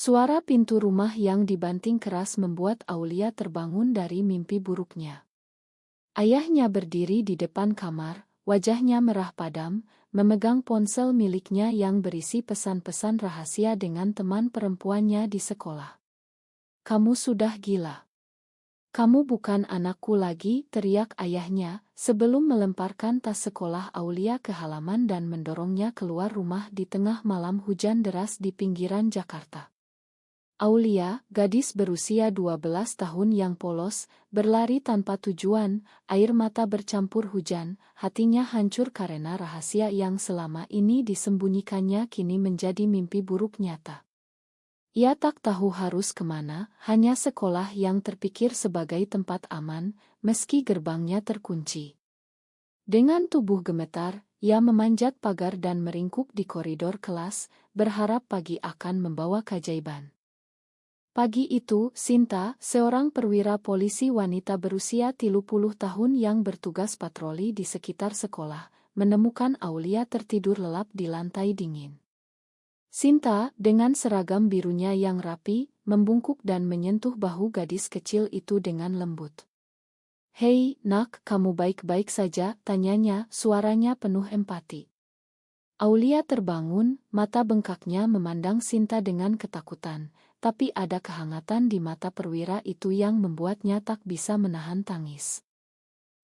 Suara pintu rumah yang dibanting keras membuat Aulia terbangun dari mimpi buruknya. Ayahnya berdiri di depan kamar, wajahnya merah padam, memegang ponsel miliknya yang berisi pesan-pesan rahasia dengan teman perempuannya di sekolah. "Kamu sudah gila. Kamu bukan anakku lagi," teriak ayahnya, sebelum melemparkan tas sekolah Aulia ke halaman dan mendorongnya keluar rumah di tengah malam hujan deras di pinggiran Jakarta. Aulia, gadis berusia 12 tahun yang polos, berlari tanpa tujuan, air mata bercampur hujan, hatinya hancur karena rahasia yang selama ini disembunyikannya kini menjadi mimpi buruk nyata. Ia tak tahu harus kemana, hanya sekolah yang terpikir sebagai tempat aman, meski gerbangnya terkunci. Dengan tubuh gemetar, ia memanjat pagar dan meringkuk di koridor kelas, berharap pagi akan membawa keajaiban. Pagi itu, Sinta, seorang perwira polisi wanita berusia 30 tahun yang bertugas patroli di sekitar sekolah, menemukan Aulia tertidur lelap di lantai dingin. Sinta, dengan seragam birunya yang rapi, membungkuk dan menyentuh bahu gadis kecil itu dengan lembut. "Hei, nak, kamu baik-baik saja?" tanyanya, suaranya penuh empati. Aulia terbangun, mata bengkaknya memandang Sinta dengan ketakutan, tapi ada kehangatan di mata perwira itu yang membuatnya tak bisa menahan tangis.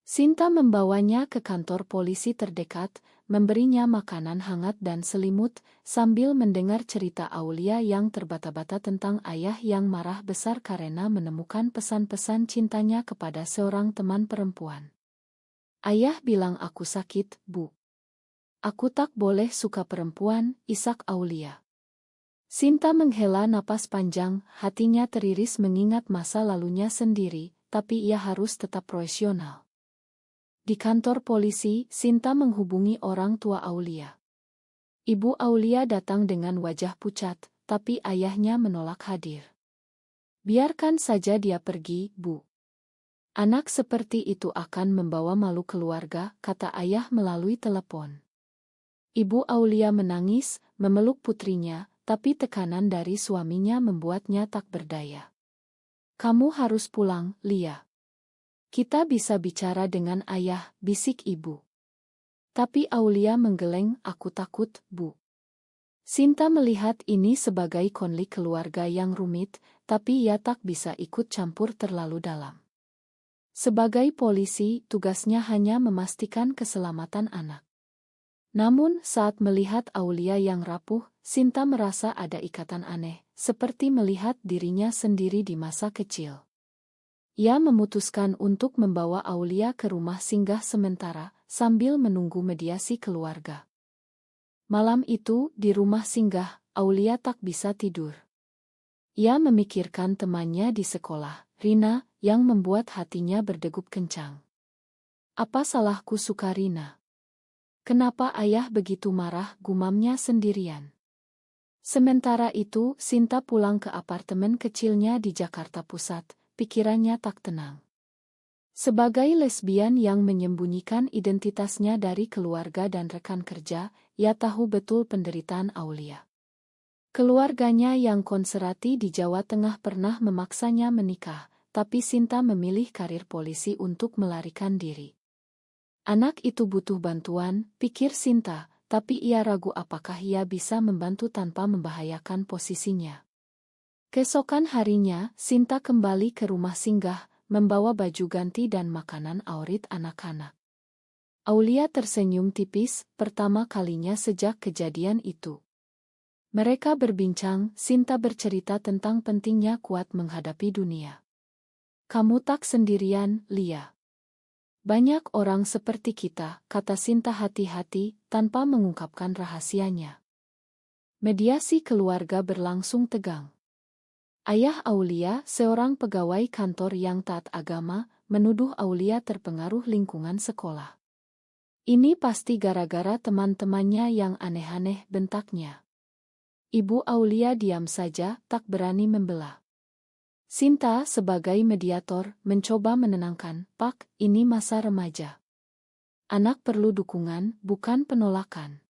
Sinta membawanya ke kantor polisi terdekat, memberinya makanan hangat dan selimut, sambil mendengar cerita Aulia yang terbata-bata tentang ayah yang marah besar karena menemukan pesan-pesan cintanya kepada seorang teman perempuan. "Ayah bilang aku sakit, Bu. Aku tak boleh suka perempuan," isak Aulia. Sinta menghela napas panjang, hatinya teriris mengingat masa lalunya sendiri, tapi ia harus tetap profesional. Di kantor polisi, Sinta menghubungi orang tua Aulia. Ibu Aulia datang dengan wajah pucat, tapi ayahnya menolak hadir. "Biarkan saja dia pergi, Bu. Anak seperti itu akan membawa malu keluarga," kata ayah melalui telepon. Ibu Aulia menangis, memeluk putrinya, tapi tekanan dari suaminya membuatnya tak berdaya. "Kamu harus pulang, Lia. Kita bisa bicara dengan ayah," bisik ibu. Tapi Aulia menggeleng, "Aku takut, Bu." Sinta melihat ini sebagai konflik keluarga yang rumit, tapi ia tak bisa ikut campur terlalu dalam. Sebagai polisi, tugasnya hanya memastikan keselamatan anak. Namun, saat melihat Aulia yang rapuh, Sinta merasa ada ikatan aneh, seperti melihat dirinya sendiri di masa kecil. Ia memutuskan untuk membawa Aulia ke rumah singgah sementara, sambil menunggu mediasi keluarga. Malam itu, di rumah singgah, Aulia tak bisa tidur. Ia memikirkan temannya di sekolah, Rina, yang membuat hatinya berdegup kencang. "Apa salahku suka Rina? Kenapa ayah begitu marah?" gumamnya sendirian. Sementara itu, Sinta pulang ke apartemen kecilnya di Jakarta Pusat. Pikirannya tak tenang. Sebagai lesbian yang menyembunyikan identitasnya dari keluarga dan rekan kerja, ia tahu betul penderitaan Aulia. Keluarganya yang konservatif di Jawa Tengah pernah memaksanya menikah, tapi Sinta memilih karir polisi untuk melarikan diri. Anak itu butuh bantuan, pikir Sinta, tapi ia ragu apakah ia bisa membantu tanpa membahayakan posisinya. Keesokan harinya, Sinta kembali ke rumah singgah, membawa baju ganti dan makanan awrit anak-anak. Aulia tersenyum tipis, pertama kalinya sejak kejadian itu. Mereka berbincang, Sinta bercerita tentang pentingnya kuat menghadapi dunia. "Kamu tak sendirian, Lia. Banyak orang seperti kita," kata Sinta hati-hati, tanpa mengungkapkan rahasianya. Mediasi keluarga berlangsung tegang. Ayah Aulia, seorang pegawai kantor yang taat agama, menuduh Aulia terpengaruh lingkungan sekolah. "Ini pasti gara-gara teman-temannya yang aneh-aneh," bentaknya. Ibu Aulia diam saja, tak berani membela. Sinta sebagai mediator mencoba menenangkan, "Pak, ini masa remaja. Anak perlu dukungan, bukan penolakan."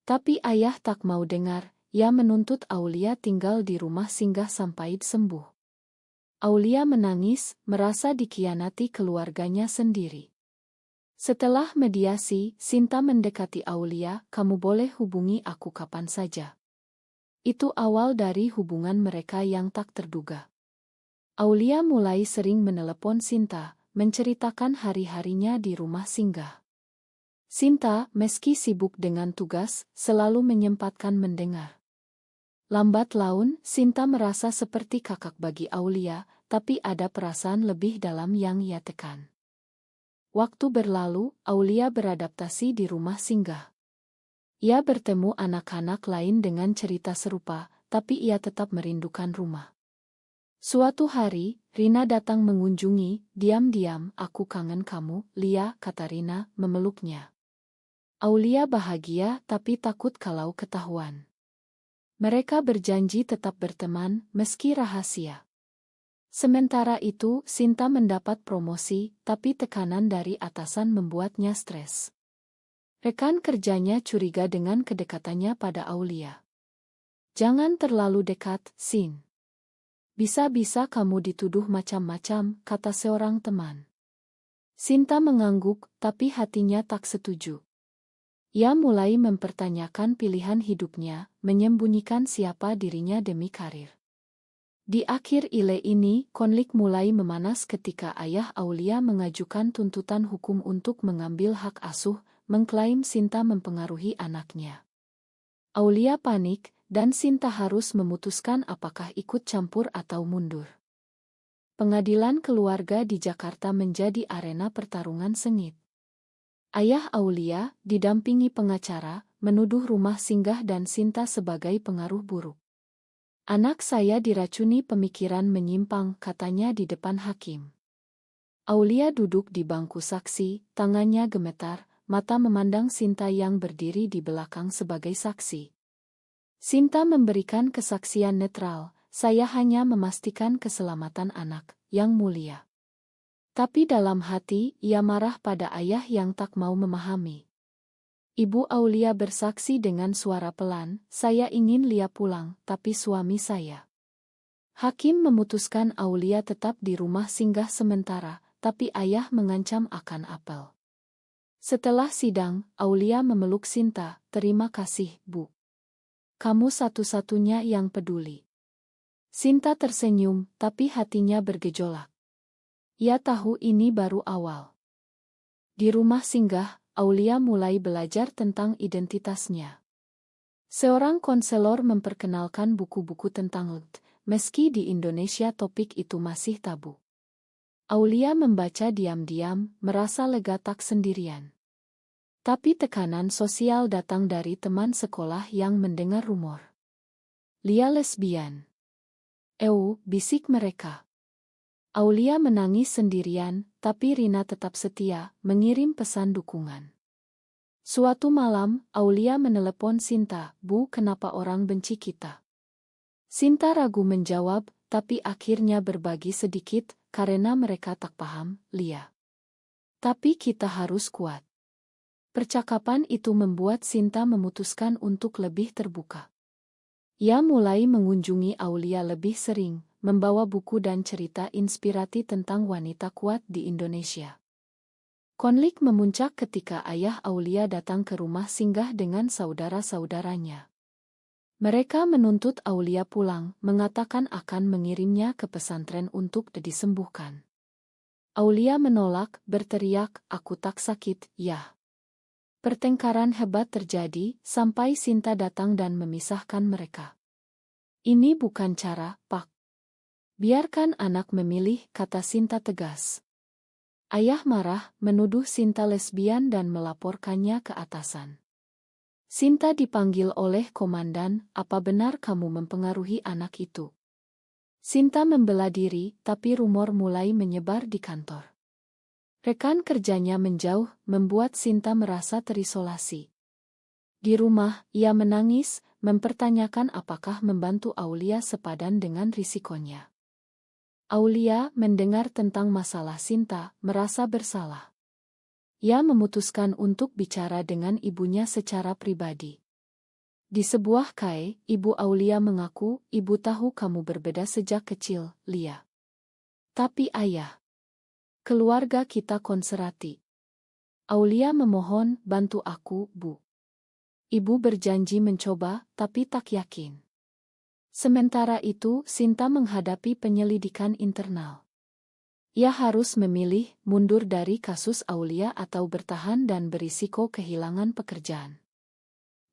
Tapi ayah tak mau dengar. ia menuntut Aulia tinggal di rumah singgah sampai sembuh. Aulia menangis, merasa dikhianati keluarganya sendiri. Setelah mediasi, Sinta mendekati Aulia, "Kamu boleh hubungi aku kapan saja." Itu awal dari hubungan mereka yang tak terduga. Aulia mulai sering menelepon Sinta, menceritakan hari-harinya di rumah singgah. Sinta, meski sibuk dengan tugas, selalu menyempatkan mendengar. Lambat laun, Sinta merasa seperti kakak bagi Aulia, tapi ada perasaan lebih dalam yang ia tekan. Waktu berlalu, Aulia beradaptasi di rumah singgah. Ia bertemu anak-anak lain dengan cerita serupa, tapi ia tetap merindukan rumah. Suatu hari, Rina datang mengunjungi. "Diam-diam, aku kangen kamu, Lia," kata Rina, memeluknya. Aulia bahagia tapi takut kalau ketahuan. Mereka berjanji tetap berteman, meski rahasia. Sementara itu, Sinta mendapat promosi, tapi tekanan dari atasan membuatnya stres. Rekan kerjanya curiga dengan kedekatannya pada Aulia. "Jangan terlalu dekat, Sin. Bisa-bisa kamu dituduh macam-macam," kata seorang teman. Sinta mengangguk, tapi hatinya tak setuju. Ia mulai mempertanyakan pilihan hidupnya, menyembunyikan siapa dirinya demi karir. Di akhir ile ini, konflik mulai memanas ketika ayah Aulia mengajukan tuntutan hukum untuk mengambil hak asuh, mengklaim Sinta mempengaruhi anaknya. Aulia panik, dan Sinta harus memutuskan apakah ikut campur atau mundur. Pengadilan keluarga di Jakarta menjadi arena pertarungan sengit. Ayah Aulia, didampingi pengacara, menuduh rumah singgah dan Sinta sebagai pengaruh buruk. "Anak saya diracuni pemikiran menyimpang," katanya di depan hakim. Aulia duduk di bangku saksi, tangannya gemetar, mata memandang Sinta yang berdiri di belakang sebagai saksi. Sinta memberikan kesaksian netral, "Saya hanya memastikan keselamatan anak, Yang Mulia." Tapi dalam hati, ia marah pada ayah yang tak mau memahami. Ibu Aulia bersaksi dengan suara pelan, "Saya ingin Lia pulang, tapi suami saya." Hakim memutuskan Aulia tetap di rumah singgah sementara, tapi ayah mengancam akan apel. Setelah sidang, Aulia memeluk Sinta, "Terima kasih, Bu. Kamu satu-satunya yang peduli." Sinta tersenyum, tapi hatinya bergejolak. Ia tahu ini baru awal. Di rumah singgah, Aulia mulai belajar tentang identitasnya. Seorang konselor memperkenalkan buku-buku tentang LGBTQ, meski di Indonesia topik itu masih tabu. Aulia membaca diam-diam, merasa lega tak sendirian. Tapi tekanan sosial datang dari teman sekolah yang mendengar rumor. "Lia lesbian." Bisik mereka. Aulia menangis sendirian, tapi Rina tetap setia, mengirim pesan dukungan. Suatu malam, Aulia menelepon Sinta, "Bu, kenapa orang benci kita?" Sinta ragu menjawab, tapi akhirnya berbagi sedikit, "Karena mereka tak paham, Lia. Tapi kita harus kuat." Percakapan itu membuat Sinta memutuskan untuk lebih terbuka. Ia mulai mengunjungi Aulia lebih sering, membawa buku dan cerita inspirasi tentang wanita kuat di Indonesia. Konflik memuncak ketika ayah Aulia datang ke rumah singgah dengan saudara-saudaranya. Mereka menuntut Aulia pulang, mengatakan akan mengirimnya ke pesantren untuk disembuhkan. Aulia menolak, berteriak, "Aku tak sakit, ya." Pertengkaran hebat terjadi, sampai Sinta datang dan memisahkan mereka. "Ini bukan cara, Pak. Biarkan anak memilih," kata Sinta tegas. Ayah marah, menuduh Sinta lesbian dan melaporkannya ke atasan. Sinta dipanggil oleh komandan, "Apa benar kamu mempengaruhi anak itu?" Sinta membela diri, tapi rumor mulai menyebar di kantor. Rekan kerjanya menjauh, membuat Sinta merasa terisolasi. Di rumah, ia menangis, mempertanyakan apakah membantu Aulia sepadan dengan risikonya. Aulia mendengar tentang masalah Sinta, merasa bersalah. Ia memutuskan untuk bicara dengan ibunya secara pribadi. Di sebuah kai, Ibu Aulia mengaku, ibu tahu kamu berbeda sejak kecil, Lia. Tapi ayah, keluarga kita konservatif. Aulia memohon, bantu aku, Bu. Ibu berjanji mencoba, tapi tak yakin. Sementara itu, Sinta menghadapi penyelidikan internal. Ia harus memilih mundur dari kasus Aulia atau bertahan dan berisiko kehilangan pekerjaan.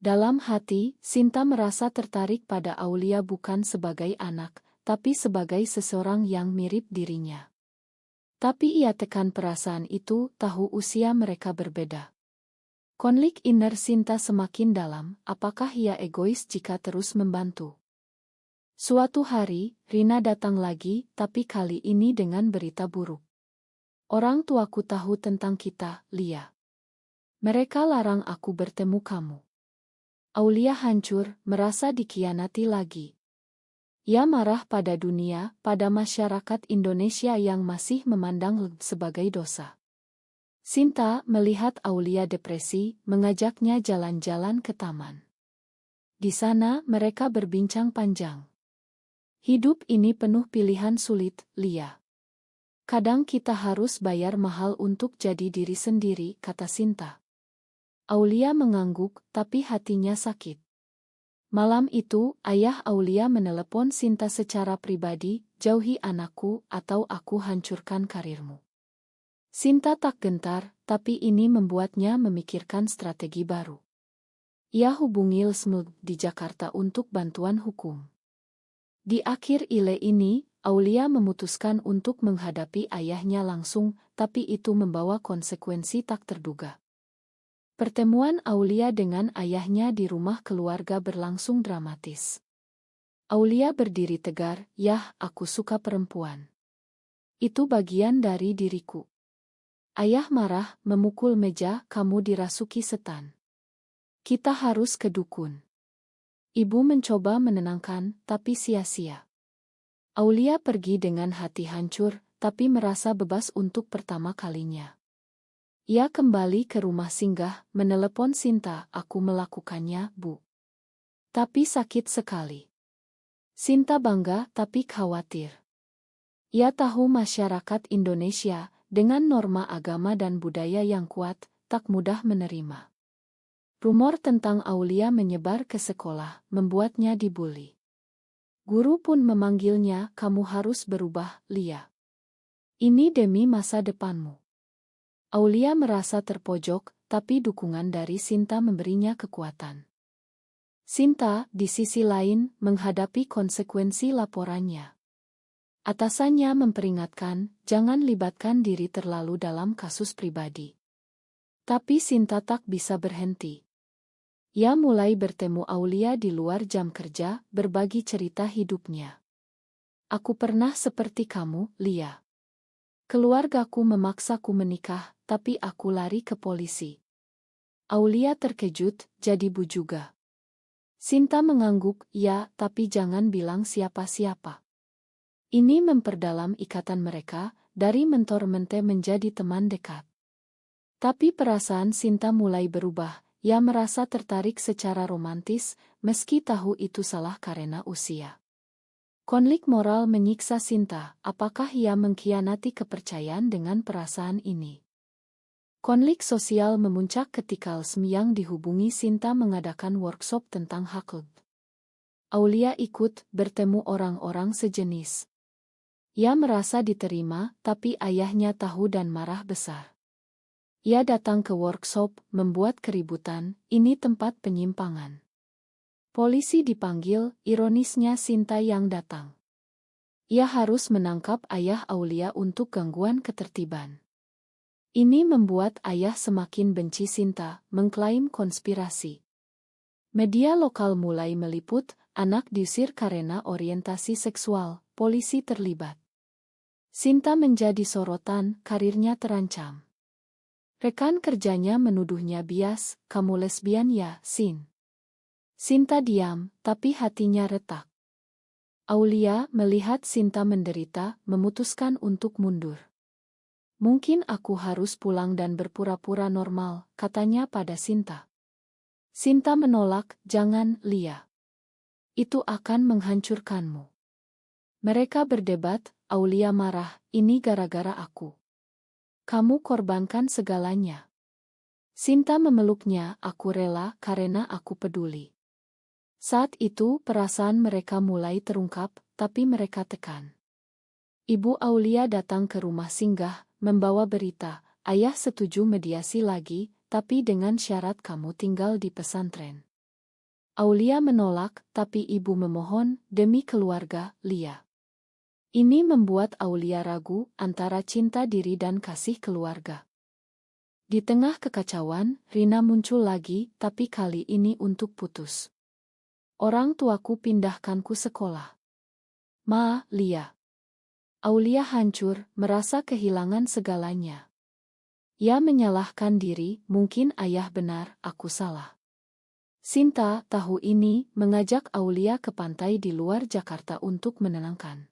Dalam hati, Sinta merasa tertarik pada Aulia bukan sebagai anak, tapi sebagai seseorang yang mirip dirinya. Tapi ia tekan perasaan itu, tahu usia mereka berbeda. Konflik inner Sinta semakin dalam, apakah ia egois jika terus membantu? Suatu hari, Rina datang lagi, tapi kali ini dengan berita buruk. Orang tuaku tahu tentang kita, Lia. Mereka larang aku bertemu kamu. Aulia hancur, merasa dikhianati lagi. Ia marah pada dunia, pada masyarakat Indonesia yang masih memandang sebagai dosa. Sinta melihat Aulia depresi, mengajaknya jalan-jalan ke taman. Di sana mereka berbincang panjang. Hidup ini penuh pilihan sulit, Lia. Kadang kita harus bayar mahal untuk jadi diri sendiri, kata Sinta. Aulia mengangguk, tapi hatinya sakit. Malam itu, ayah Aulia menelepon Sinta secara pribadi, jauhi anakku atau aku hancurkan karirmu. Sinta tak gentar, tapi ini membuatnya memikirkan strategi baru. Ia hubungi Lesmud di Jakarta untuk bantuan hukum. Di akhir ile ini, Aulia memutuskan untuk menghadapi ayahnya langsung, tapi itu membawa konsekuensi tak terduga. Pertemuan Aulia dengan ayahnya di rumah keluarga berlangsung dramatis. Aulia berdiri tegar, "Yah, aku suka perempuan. Itu bagian dari diriku." Ayah marah, memukul meja, "Kamu dirasuki setan. Kita harus ke dukun." Ibu mencoba menenangkan, tapi sia-sia. Aulia pergi dengan hati hancur, tapi merasa bebas untuk pertama kalinya. Ia kembali ke rumah singgah, menelepon Sinta, "Aku melakukannya, Bu. Tapi sakit sekali." Sinta bangga tapi khawatir. Ia tahu masyarakat Indonesia, dengan norma agama dan budaya yang kuat, tak mudah menerima. Rumor tentang Aulia menyebar ke sekolah, membuatnya dibully. Guru pun memanggilnya, "Kamu harus berubah, Lia. Ini demi masa depanmu." Aulia merasa terpojok, tapi dukungan dari Sinta memberinya kekuatan. Sinta, di sisi lain, menghadapi konsekuensi laporannya. Atasannya memperingatkan, jangan libatkan diri terlalu dalam kasus pribadi. Tapi Sinta tak bisa berhenti. Ia mulai bertemu Aulia di luar jam kerja, berbagi cerita hidupnya. "Aku pernah seperti kamu, Lia. Keluargaku memaksaku menikah, tapi aku lari ke polisi." Aulia terkejut, "Jadi Bu juga?" Sinta mengangguk, "Ya, tapi jangan bilang siapa-siapa." Ini memperdalam ikatan mereka, dari mentor-mente menjadi teman dekat. Tapi perasaan Sinta mulai berubah, ia merasa tertarik secara romantis, meski tahu itu salah karena usia. Konflik moral menyiksa Sinta, apakah ia mengkhianati kepercayaan dengan perasaan ini? Konflik sosial memuncak ketika Lesm yang dihubungi Sinta mengadakan workshop tentang HAKLB. Aulia ikut, bertemu orang-orang sejenis. Ia merasa diterima, tapi ayahnya tahu dan marah besar. Ia datang ke workshop, membuat keributan, ini tempat penyimpangan. Polisi dipanggil, ironisnya Sinta yang datang. Ia harus menangkap ayah Aulia untuk gangguan ketertiban. Ini membuat ayah semakin benci Sinta, mengklaim konspirasi. Media lokal mulai meliput, anak diusir karena orientasi seksual, polisi terlibat. Sinta menjadi sorotan, karirnya terancam. Rekan kerjanya menuduhnya bias, "Kamu lesbian ya, Sin?" Sinta diam, tapi hatinya retak. Aulia melihat Sinta menderita, memutuskan untuk mundur. "Mungkin aku harus pulang dan berpura-pura normal," katanya pada Sinta. Sinta menolak, "Jangan, Lia. Itu akan menghancurkanmu." Mereka berdebat, Aulia marah, "Ini gara-gara aku. Kamu korbankan segalanya." Sinta memeluknya, "Aku rela karena aku peduli." Saat itu perasaan mereka mulai terungkap, tapi mereka tekan. Ibu Aulia datang ke rumah singgah, membawa berita, "Ayah setuju mediasi lagi, tapi dengan syarat kamu tinggal di pesantren." Aulia menolak, tapi ibu memohon, "Demi keluarga, Lia." Ini membuat Aulia ragu antara cinta diri dan kasih keluarga. Di tengah kekacauan, Rina muncul lagi, tapi kali ini untuk putus. "Orang tuaku pindahkanku sekolah." "Ma, Lia." Aulia hancur, merasa kehilangan segalanya. Ia menyalahkan diri, "Mungkin ayah benar, aku salah." Sinta, tahu ini, mengajak Aulia ke pantai di luar Jakarta untuk menenangkan.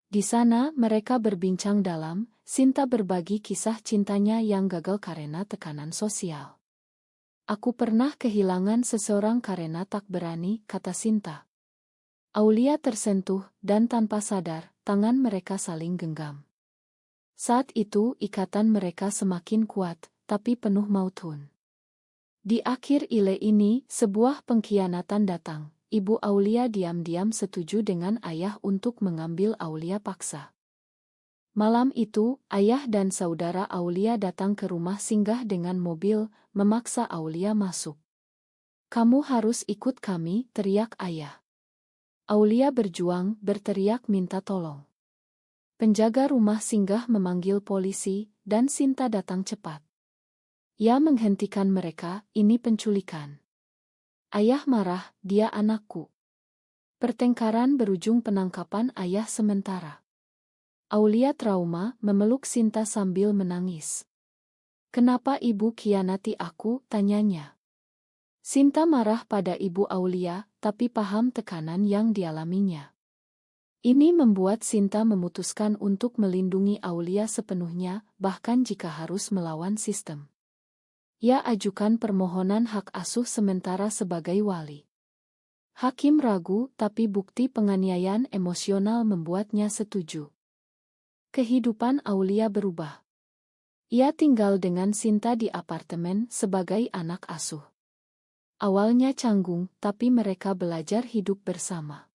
Di sana mereka berbincang dalam, Sinta berbagi kisah cintanya yang gagal karena tekanan sosial. "Aku pernah kehilangan seseorang karena tak berani," kata Sinta. Aulia tersentuh, dan tanpa sadar, tangan mereka saling genggam. Saat itu ikatan mereka semakin kuat, tapi penuh mautun. Di akhir ile ini, sebuah pengkhianatan datang. Ibu Aulia diam-diam setuju dengan ayah untuk mengambil Aulia paksa. Malam itu, ayah dan saudara Aulia datang ke rumah singgah dengan mobil, memaksa Aulia masuk. "Kamu harus ikut kami," teriak ayah. Aulia berjuang, berteriak minta tolong. Penjaga rumah singgah memanggil polisi, dan Sinta datang cepat. Ia menghentikan mereka, "Ini penculikan." Ayah marah, "Dia anakku." Pertengkaran berujung penangkapan ayah sementara. Aulia trauma, memeluk Sinta sambil menangis. "Kenapa ibu khianati aku?" tanyanya. Sinta marah pada ibu Aulia, tapi paham tekanan yang dialaminya. Ini membuat Sinta memutuskan untuk melindungi Aulia sepenuhnya, bahkan jika harus melawan sistem. Ia ajukan permohonan hak asuh sementara sebagai wali. Hakim ragu, tapi bukti penganiayaan emosional membuatnya setuju. Kehidupan Aulia berubah. Ia tinggal dengan Sinta di apartemen sebagai anak asuh. Awalnya canggung, tapi mereka belajar hidup bersama.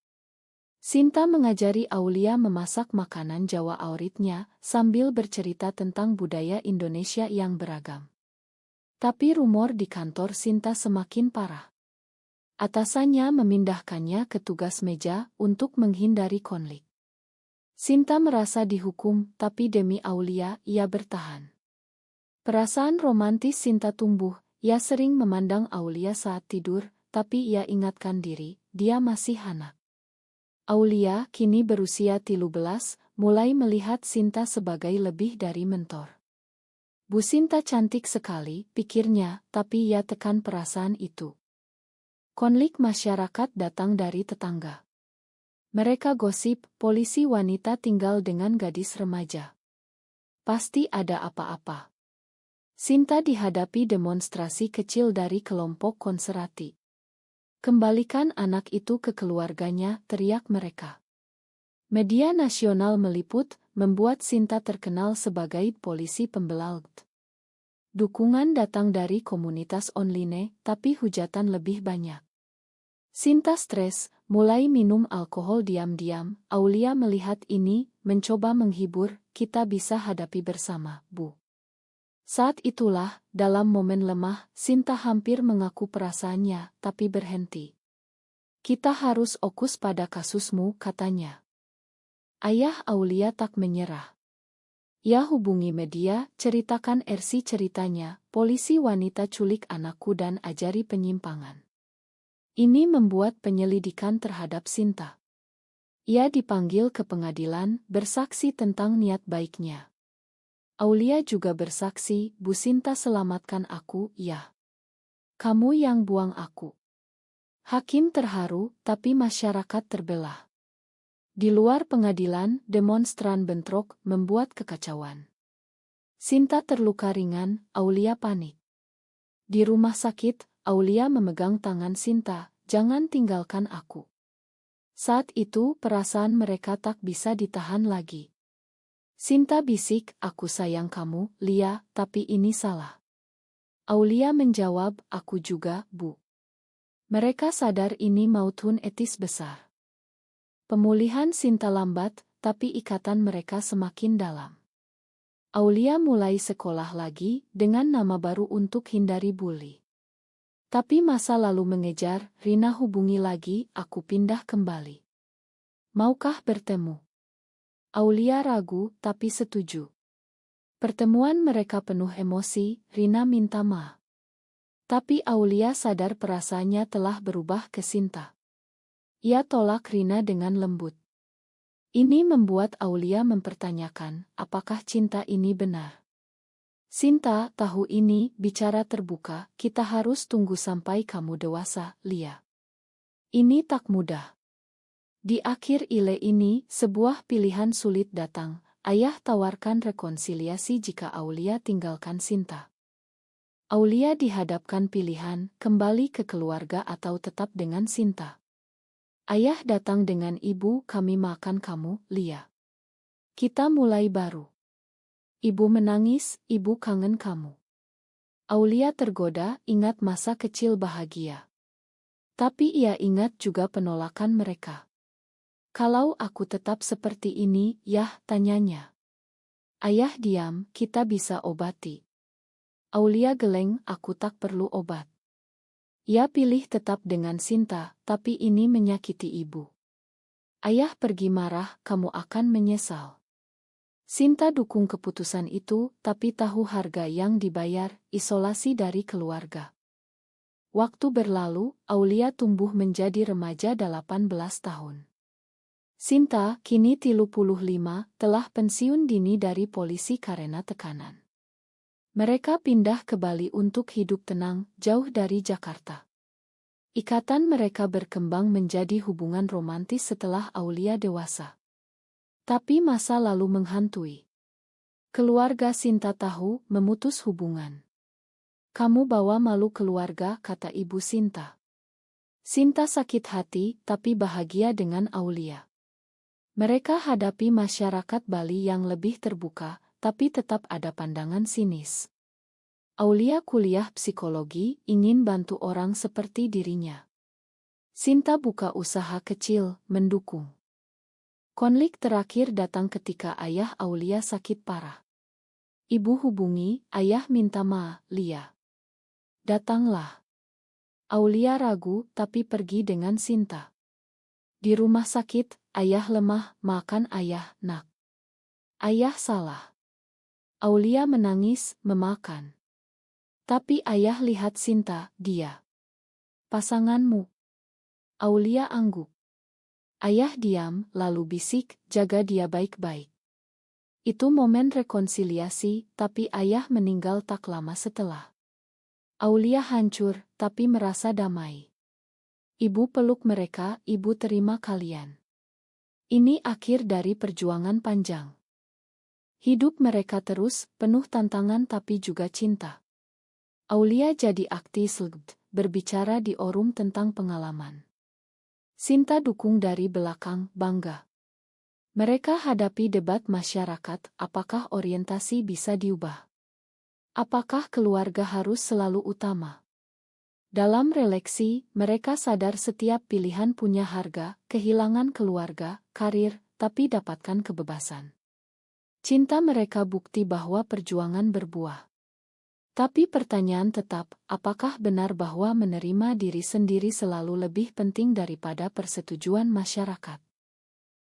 Sinta mengajari Aulia memasak makanan Jawa favoritnya, sambil bercerita tentang budaya Indonesia yang beragam. Tapi rumor di kantor Sinta semakin parah. Atasannya memindahkannya ke tugas meja untuk menghindari konflik. Sinta merasa dihukum, tapi demi Aulia, ia bertahan. Perasaan romantis Sinta tumbuh, ia sering memandang Aulia saat tidur, tapi ia ingatkan diri, dia masih anak. Aulia, kini berusia 13, mulai melihat Sinta sebagai lebih dari mentor. "Bu Sinta cantik sekali," pikirnya, tapi ia tekan perasaan itu. Konflik masyarakat datang dari tetangga. Mereka gosip, polisi wanita tinggal dengan gadis remaja. Pasti ada apa-apa. Sinta dihadapi demonstrasi kecil dari kelompok konservatif. "Kembalikan anak itu ke keluarganya," teriak mereka. Media nasional meliput, membuat Sinta terkenal sebagai polisi pembela. Dukungan datang dari komunitas online, tapi hujatan lebih banyak. Sinta stres, mulai minum alkohol diam-diam. Aulia melihat ini, mencoba menghibur, "Kita bisa hadapi bersama, Bu." Saat itulah, dalam momen lemah, Sinta hampir mengaku perasaannya, tapi berhenti. "Kita harus fokus pada kasusmu," katanya. Ayah Aulia tak menyerah. Ia hubungi media, ceritakan versi ceritanya, "Polisi wanita culik anakku dan ajari penyimpangan." Ini membuat penyelidikan terhadap Sinta. Ia dipanggil ke pengadilan, bersaksi tentang niat baiknya. Aulia juga bersaksi, "Bu Sinta selamatkan aku, ya. Kamu yang buang aku." Hakim terharu, tapi masyarakat terbelah. Di luar pengadilan, demonstran bentrok, membuat kekacauan. Sinta terluka ringan, Aulia panik. Di rumah sakit, Aulia memegang tangan Sinta, "Jangan tinggalkan aku." Saat itu perasaan mereka tak bisa ditahan lagi. Sinta bisik, "Aku sayang kamu, Lia, tapi ini salah." Aulia menjawab, "Aku juga, Bu." Mereka sadar ini mautun etis besar. Pemulihan Sinta lambat, tapi ikatan mereka semakin dalam. Aulia mulai sekolah lagi dengan nama baru untuk hindari bully. Tapi masa lalu mengejar, "Rina hubungi lagi, aku pindah kembali. Maukah bertemu?" Aulia ragu, tapi setuju. Pertemuan mereka penuh emosi, Rina minta maaf. Tapi Aulia sadar perasaannya telah berubah ke Sinta. Ia tolak Rina dengan lembut. Ini membuat Aulia mempertanyakan, apakah cinta ini benar? "Sinta, tahu ini, bicara terbuka, kita harus tunggu sampai kamu dewasa, Lia. Ini tak mudah." Di akhir ile ini, sebuah pilihan sulit datang. Ayah tawarkan rekonsiliasi jika Aulia tinggalkan Sinta. Aulia dihadapkan pilihan, kembali ke keluarga atau tetap dengan Sinta. Ayah datang dengan, "Ibu, kami makan kamu, Lia. Kita mulai baru." Ibu menangis, "Ibu kangen kamu." Aulia tergoda, ingat masa kecil bahagia. Tapi ia ingat juga penolakan mereka. "Kalau aku tetap seperti ini, Yah?" tanyanya. Ayah diam, "Kita bisa obati." Aulia geleng, "Aku tak perlu obat." Ia pilih tetap dengan Sinta, tapi ini menyakiti ibu. Ayah pergi marah, "Kamu akan menyesal." Sinta dukung keputusan itu, tapi tahu harga yang dibayar, isolasi dari keluarga. Waktu berlalu, Aulia tumbuh menjadi remaja 18 tahun. Sinta, kini 35, telah pensiun dini dari polisi karena tekanan. Mereka pindah ke Bali untuk hidup tenang, jauh dari Jakarta. Ikatan mereka berkembang menjadi hubungan romantis setelah Aulia dewasa. Tapi masa lalu menghantui. Keluarga Sinta tahu, memutus hubungan. "Kamu bawa malu keluarga," kata ibu Sinta. Sinta sakit hati, tapi bahagia dengan Aulia. Mereka hadapi masyarakat Bali yang lebih terbuka, tapi tetap ada pandangan sinis. Aulia kuliah psikologi, ingin bantu orang seperti dirinya. Sinta buka usaha kecil, mendukung. Konflik terakhir datang ketika ayah Aulia sakit parah. Ibu hubungi, "Ayah minta maaf, Lia. Datanglah." Aulia ragu, tapi pergi dengan Sinta. Di rumah sakit, ayah lemah, "Makan ayah, nak. Ayah salah." Aulia menangis, "Memakan." Tapi ayah lihat Sinta, "Dia pasanganmu." Aulia angguk. Ayah diam, lalu bisik, "Jaga dia baik-baik." Itu momen rekonsiliasi, tapi ayah meninggal tak lama setelah. Aulia hancur, tapi merasa damai. Ibu peluk mereka, "Ibu terima kalian. Ini akhir dari perjuangan panjang." Hidup mereka terus, penuh tantangan tapi juga cinta. Aulia jadi aktis, berbicara di forum tentang pengalaman. Sinta dukung dari belakang, bangga. Mereka hadapi debat masyarakat, apakah orientasi bisa diubah? Apakah keluarga harus selalu utama? Dalam refleksi, mereka sadar setiap pilihan punya harga, kehilangan keluarga, karir, tapi dapatkan kebebasan. Cinta mereka bukti bahwa perjuangan berbuah. Tapi pertanyaan tetap, apakah benar bahwa menerima diri sendiri selalu lebih penting daripada persetujuan masyarakat?